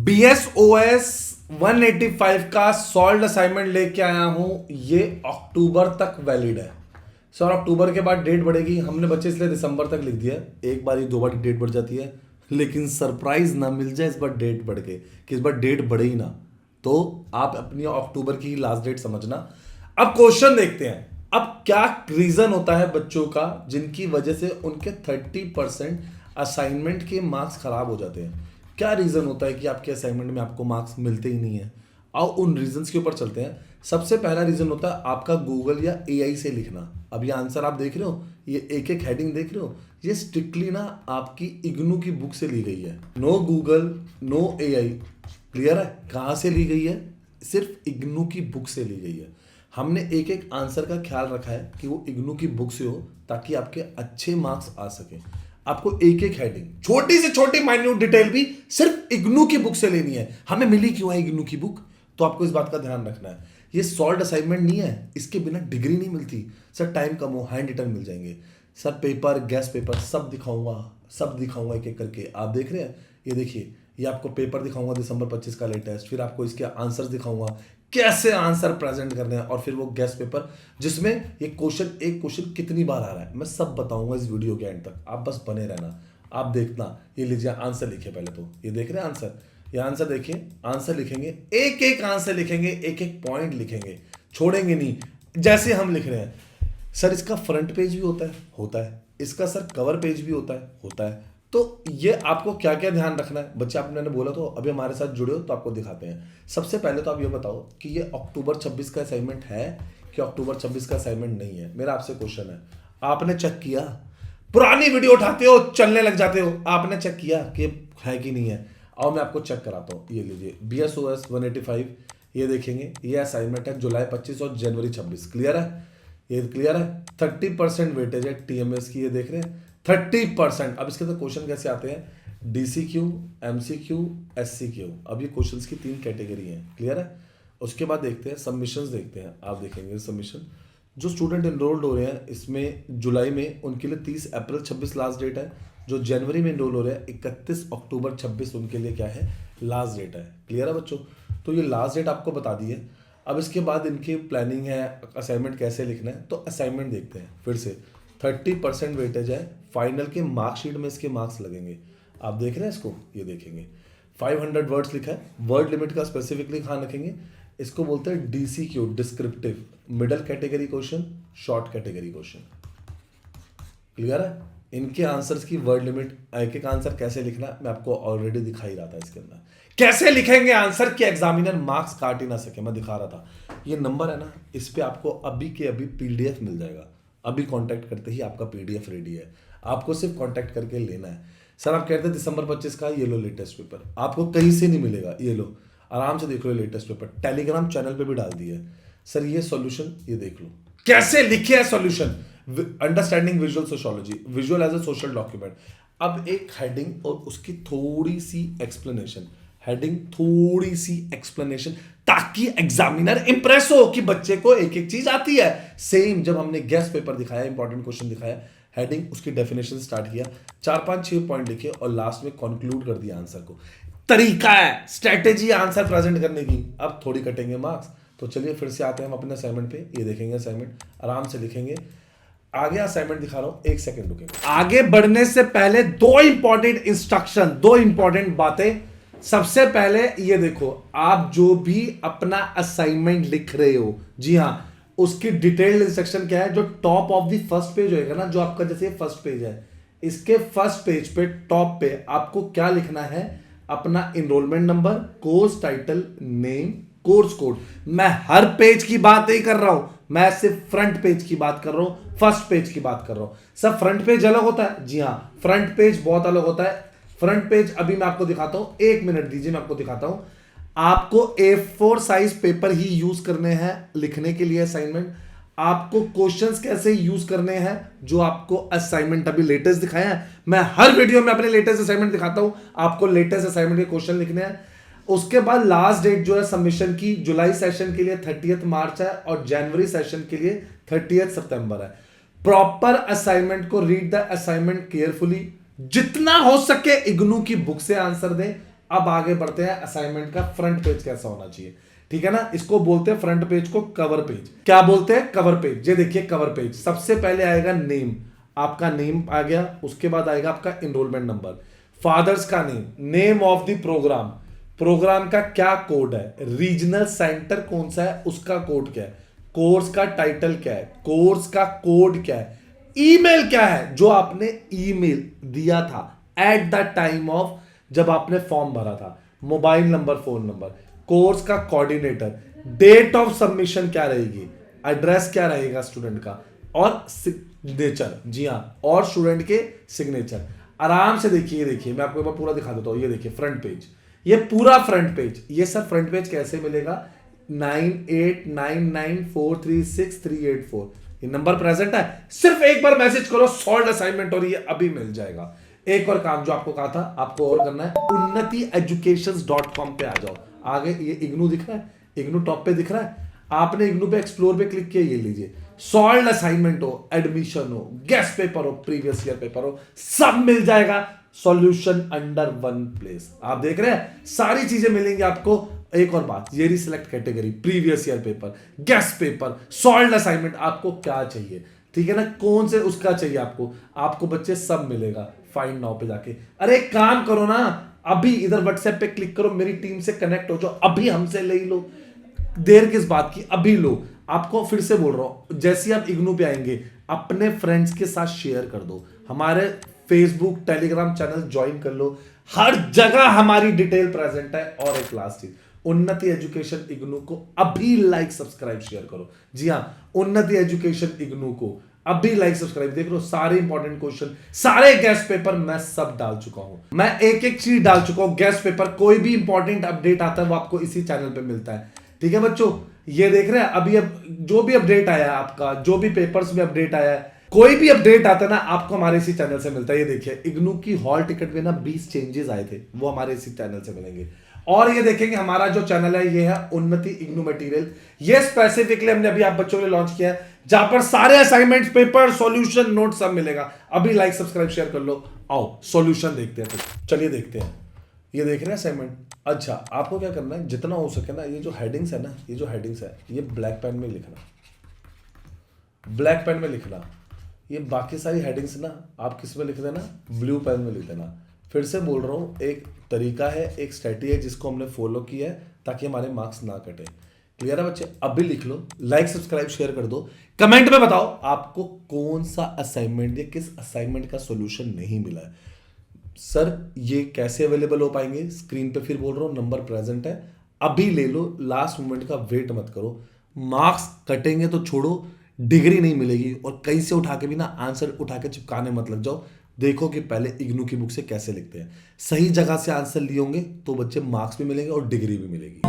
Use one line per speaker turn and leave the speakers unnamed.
BSOS 185 का solve assignment लेके आया हूं। ये अक्टूबर तक वैलिड है सर। अक्टूबर के बाद डेट बढ़ेगी। हमने बच्चे इसलिए दिसंबर तक लिख दिया है। एक बार ही दो बार डेट बढ़ जाती है, लेकिन सरप्राइज ना मिल जाए इस बार डेट बढ़ के कि इस बार डेट बढ़े ही ना, तो आप अपनी अक्टूबर की लास्ट डेट समझना। अब क्वेश्चन देखते हैं। अब क्या रीजन होता है बच्चों का जिनकी वजह से उनके 30% असाइनमेंट के मार्क्स खराब हो जाते हैं? क्या रीजन होता है कि आपके असाइनमेंट में आपको मार्क्स मिलते ही नहीं है? आओ उन रीजंस के ऊपर चलते हैं। सबसे पहला रीजन होता है आपका गूगल या एआई से लिखना। अब ये आंसर आप देख रहे हो, ये एक एक हेडिंग देख रहे हो, ये स्ट्रिक्टली ना आपकी इग्नू की बुक से ली गई है। No Google, no AI. Clear है? कहाँ से ली गई है? सिर्फ इग्नू की बुक से ली गई है। हमने एक एक आंसर का ख्याल रखा है कि वो इग्नू की बुक से हो, ताकि आपके अच्छे मार्क्स आ सके। आपको एक एक हेडिंग, छोटी से छोटी माइन्यूट डिटेल भी सिर्फ इग्नू की बुक से लेनी है। हमें मिली क्यों है इग्नू की बुक? तो आपको इस बात का ध्यान रखना है। ये सॉल्व असाइनमेंट नहीं है, इसके बिना डिग्री नहीं मिलती। सर टाइम कम हो, हैंड रिटन मिल जाएंगे। सर पेपर, गैस पेपर सब दिखाऊंगा एक एक करके। आप देख रहे हैं, ये देखिए, ये आपको पेपर दिखाऊंगा दिसंबर 25 का लेटेस्ट, फिर आपको इसके आंसर्स दिखाऊंगा कैसे आंसर प्रेजेंट करने हैं, और फिर वो गेस्ट पेपर जिसमें ये एक क्वेश्चन कितनी बार आ रहा है, मैं सब बताऊंगा इस वीडियो के एंड तक। आप बस बने रहना, आप देखना। ये लीजिए आंसर लिखे पहले तो, ये देख रहे हैं आंसर, ये आंसर देखिए। आंसर लिखेंगे, एक एक आंसर लिखेंगे, एक एक पॉइंट लिखेंगे, छोड़ेंगे नहीं जैसे हम लिख रहे हैं। सर इसका फ्रंट पेज भी होता है इसका सर कवर पेज भी होता है। तो ये आपको क्या क्या ध्यान रखना है बच्चे? आपने बोला तो अभी हमारे साथ जुड़े हो तो आपको दिखाते हैं। सबसे पहले तो आप ये बताओ कि ये अक्टूबर 26 का असाइनमेंट है कि अक्टूबर 26 का असाइनमेंट नहीं है। मेरा आपसे क्वेश्चन है, आपने चेक किया? पुरानी वीडियो उठाते हो, चलने लग जाते हो। आपने चेक किया कि है कि नहीं है? आओ मैं आपको चेक कराता हूँ। ये लीजिए BSOS 185, ये देखेंगे, ये असाइनमेंट है जुलाई 25 और जनवरी 26। क्लियर है? ये क्लियर है। 30% वेटेज है TMS की, ये देख रहे हैं 30%। अब इसके तो क्वेश्चन कैसे आते हैं? DCQ, MCQ, SCQ। अब ये क्वेश्चंस की 3 कैटेगरी हैं। क्लियर है? उसके बाद देखते हैं सबमिशंस, देखते हैं। आप देखेंगे सबमिशन, जो स्टूडेंट एनरोल्ड हो रहे हैं इसमें जुलाई में, उनके लिए 30 अप्रैल 26 लास्ट डेट है। जो जनवरी में एनरोल हो रहे हैं 31 अक्टूबर 26 उनके लिए क्या है? लास्ट डेट है। क्लियर है बच्चों? तो ये लास्ट डेट आपको बता दी है। अब इसके बाद इनकी प्लानिंग है असाइनमेंट कैसे लिखना है। तो असाइनमेंट देखते हैं फिर से। 30% वेटेज है, फाइनल के मार्कशीट में इसके मार्क्स लगेंगे। आप देख रहे हैं इसको, ये देखेंगे 500 वर्ड्स लिखा है। वर्ड लिमिट का स्पेसिफिकली ध्यान रखेंगे। इसको बोलते हैं DCQ, descriptive, middle category question, short category question. Clear है? इनके आंसर्स की वर्ड लिमिट, एक एक आंसर कैसे लिखना है मैं आपको ऑलरेडी दिखा ही रहा था। इसके अंदर कैसे लिखेंगे आंसर कि एग्जामिनर मार्क्स काट ही ना सके, मैं दिखा रहा था। ये नंबर है ना, इस पे आपको अभी के अभी PDF मिल जाएगा। अभी कांटेक्ट करते ही आपका PDF रेडी है, आपको सिर्फ कांटेक्ट करके लेना है। सर आप कहते हैं दिसंबर 25 का, ये लो लेटेस्ट पेपर, आपको कहीं से नहीं मिलेगा। ये लो आराम से देख लो लेटेस्ट पेपर, टेलीग्राम चैनल पे भी डाल दिया है। सर ये सॉल्यूशन, ये देख लो कैसे लिखे है solution. Understanding visual sociology, visual as a social document. अब एक हेडिंग और उसकी थोड़ी सी एक्सप्लेनेशन, हेडिंग थोड़ी सी एक्सप्लेनेशन, ताकि एग्जामिनर इंप्रेस हो कि बच्चे को एक एक चीज आती है। सेम जब हमने गेस्ट पेपर दिखाया, इंपॉर्टेंट क्वेश्चन दिखाया, हेडिंग उसकी डेफिनेशन स्टार्ट किया, 4-5-6 पॉइंट लिखे और लास्ट में कंक्लूड कर दिया आंसर को। तरीका है, स्ट्रेटेजी आंसर प्रेजेंट करने की। अब थोड़ी कटेंगे मार्क्स। तो चलिए फिर से आते हैं हम अपने असाइनमेंट पे। ये देखेंगे असाइनमेंट, आराम से लिखेंगे। आगे असाइनमेंट दिखा रहा हूं, 1 सेकंड रुकेंगे। आगे बढ़ने से पहले 2 इंपॉर्टेंट इंस्ट्रक्शन, 2 इंपॉर्टेंट बातें। सबसे पहले ये देखो, आप जो भी अपना असाइनमेंट लिख रहे हो, जी हां, उसकी डिटेल्ड इंस्ट्रक्शन क्या है? जो top of the first page होएगा ना, जो आपका जैसे फर्स्ट पेज है, इसके फर्स्ट पेज पे टॉप पे आपको क्या लिखना है? अपना enrolment number, course title, name, course code. मैं हर पेज की बात नहीं कर रहा हूं, मैं सिर्फ फ्रंट पेज की बात कर रहा हूं, फर्स्ट पेज की बात कर रहा हूं। सब फ्रंट पेज अलग होता है, जी हां, फ्रंट पेज बहुत अलग होता है। फ्रंट पेज अभी मैं आपको दिखाता हूं, 1 मिनट दीजिए, मैं आपको दिखाता हूं। आपको A4 साइज पेपर ही यूज करने हैं लिखने के लिए असाइनमेंट। आपको क्वेश्चंस कैसे यूज करने हैं, जो आपको असाइनमेंट अभी लेटेस्ट दिखाया है। मैं हर वीडियो में अपने लेटेस्ट असाइनमेंट दिखाता हूं, आपको लेटेस्ट असाइनमेंट के क्वेश्चन लिखने हैं। उसके बाद लास्ट डेट जो है सबमिशन की, जुलाई सेशन के लिए 30 मार्च है और जनवरी सेशन के लिए 30 सितंबर है। प्रॉपर असाइनमेंट को रीड द असाइनमेंट केयरफुली, जितना हो सके इग्नू की बुक से आंसर दें। अब आगे बढ़ते हैं असाइनमेंट का फ्रंट पेज कैसा होना चाहिए, ठीक है ना। इसको बोलते हैं फ्रंट पेज को कवर पेज। क्या बोलते हैं? Cover page. ये देखिए कवर पेज, सबसे पहले आएगा नेम, आपका नेम आ गया, उसके बाद आएगा आपका इनरोलमेंट नंबर, फादर्स का name, name of the programme, programme का क्या कोड है, रीजनल सेंटर कौन सा है उसका कोड क्या है, कोर्स का टाइटल क्या है, कोर्स का कोड क्या है, ईमेल क्या है जो आपने ईमेल दिया था एट द टाइम ऑफ जब आपने फॉर्म भरा था, mobile number, phone number, course का कोऑर्डिनेटर, डेट ऑफ सबमिशन क्या रहेगी, एड्रेस क्या रहेगा स्टूडेंट का, और सिग्नेचर, जी हां, और स्टूडेंट के सिग्नेचर। आराम से देखिए, देखिए मैं आपको एक बार पूरा दिखा देता हूं। ये देखिए फ्रंट पेज, ये पूरा फ्रंट पेज। ये सर फ्रंट पेज कैसे मिलेगा? 9899436384 ये नंबर प्रेजेंट है। सिर्फ एक बार मैसेज करो सॉल्व असाइनमेंट और ये अभी मिल जाएगा। एक और काम जो आपको कहा था आपको और करना है, unnatieducations.com पे आ जाओ। आगे ये इग्नू दिख रहा है, इग्नू टॉप पे दिख रहा है, आपने इग्नू पे एक्सप्लोर पे क्लिक किया, ये लीजिए, सॉल्व असाइनमेंट हो, एडमिशन हो, गेस्ट पेपर हो, प्रीवियस ईयर पेपर हो, सब मिल जाएगा सॉल्यूशन अंडर वन प्लेस। आप देख रहे हैं सारी चीजें मिलेंगी आपको। एक और बात, ये reselect category, previous year paper, guess paper, solve assignment, आपको क्या चाहिए, ठीक है ना, कौन से उसका चाहिए आपको बच्चे सब मिलेगा। फाइंड नाउ पे जाके, अरे एक काम करो ना, अभी इधर व्हाट्सएप पे क्लिक करो, मेरी टीम से कनेक्ट हो जाओ, अभी हमसे ले लो, देर किस बात की, अभी लो। आपको फिर से बोल रहा हूं, जैसे ही आप इग्नू पे आएंगे अपने फ्रेंड्स के साथ शेयर कर दो, हमारे फेसबुक टेलीग्राम चैनल ज्वाइन कर लो, हर जगह हमारी डिटेल प्रेजेंट है। और एक लास्ट चीज, उन्नति एजुकेशन इग्नू को अभी लाइक सब्सक्राइब शेयर करो। जी हां, उन्नति एजुकेशन इग्नू को अभी लाइक सब्सक्राइब। देख लो सारे इंपॉर्टेंट क्वेश्चन, सारे गेस्ट पेपर मैं सब डाल चुका हूं, मैं एक एक चीज डाल चुका हूं। गेस्ट पेपर कोई भी इंपॉर्टेंट अपडेट आता है वो आपको इसी चैनल पे मिलता है, ठीक है बच्चों। ये देख रहे हैं अभी अब जो भी अपडेट आया है आपका, जो भी पेपर्स में अपडेट आया है, कोई भी अपडेट आता है ना आपको हमारे इसी चैनल से मिलता है। ये देखिए इग्नू की हॉल टिकट में ना 20 चेंजेस आए थे, वो हमारे इसी चैनल से मिलेंगे। और ये देखेंगे हमारा जो चैनल है ये है उन्नति इग्नू मटेरियल, ये स्पेसिफिकली हमने अभी आप बच्चों के लिए लॉन्च किया है, जहां पर सारे असाइनमेंट्स, पेपर, सॉल्यूशन, नोट सब मिलेगा। अभी लाइक सब्सक्राइब शेयर कर लो। आओ सॉल्यूशन देखते हैं, तो चलिए देखते हैं। ये देख रहे हैं असाइनमेंट। अच्छा, आपको क्या करना है, जितना हो सके ना, ये जो हेडिंग्स है ना, ये जो हेडिंग्स है ये ब्लैक पेन में लिखना, ब्लैक पेन में लिखना। ये बाकी सारी हेडिंग्स ना आप किस में लिख देना, ब्लू पेन में लिख देना। फिर से बोल रहा हूँ, एक तरीका है, एक स्ट्रेटजी है जिसको हमने फॉलो किया है ताकि हमारे मार्क्स ना कटे। क्लियर है बच्चे? अभी लिख लो, लाइक सब्सक्राइब शेयर कर दो, कमेंट में बताओ आपको कौन सा असाइनमेंट या किस असाइनमेंट का सॉल्यूशन नहीं मिला है। सर ये कैसे अवेलेबल हो पाएंगे? स्क्रीन पे फिर बोल रहा हूँ नंबर प्रेजेंट है, अभी ले लो, लास्ट मोमेंट का वेट मत करो। मार्क्स कटेंगे तो छोड़ो, डिग्री नहीं मिलेगी। और कहीं से उठा के भी ना आंसर उठा के चिपकाने मत लग जाओ, देखो कि पहले इग्नू की बुक से कैसे लिखते हैं। सही जगह से आंसर लिए होंगे तो बच्चे मार्क्स भी मिलेंगे और डिग्री भी मिलेगी।